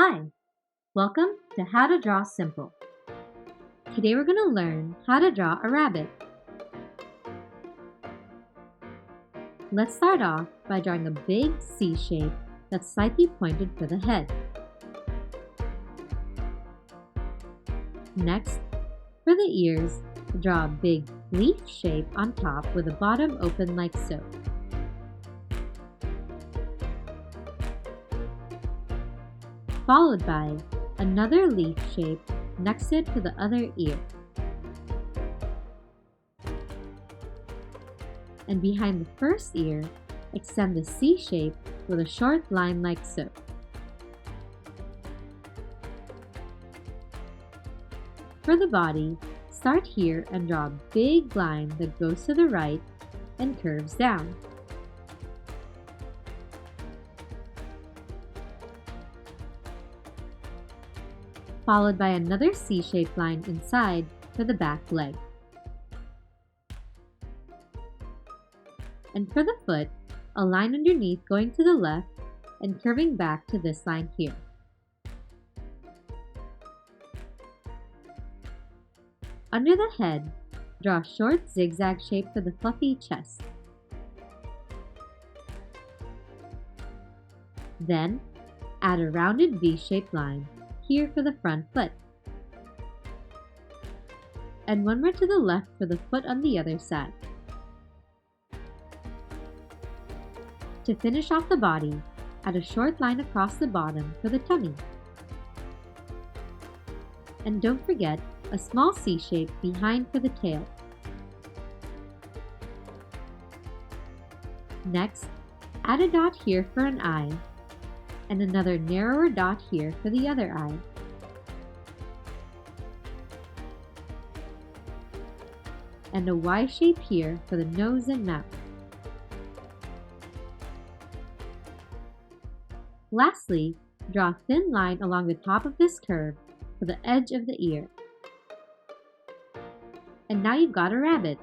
Hi, welcome to How to Draw Simple. Today we're going to learn how to draw a rabbit. Let's start off by drawing a big C shape that's slightly pointed for the head. Next, for the ears, draw a big leaf shape on top with the bottom open like so. Followed by another leaf shape next it to the other ear. And behind the first ear, extend the C shape with a short line like so. For the body, start here and draw a big line that goes to the right and curves down. Followed by another C-shaped line inside for the back leg. And for the foot, a line underneath going to the left and curving back to this line here. Under the head, draw a short zigzag shape for the fluffy chest. Then, add a rounded V-shaped line here for the front foot. And one more to the left for the foot on the other side. To finish off the body, add a short line across the bottom for the tummy. And don't forget a small C shape behind for the tail. Next, add a dot here for an eye, and another narrower dot here for the other eye. And a Y shape here for the nose and mouth. Lastly, draw a thin line along the top of this curve for the edge of the ear. And now you've got a rabbit.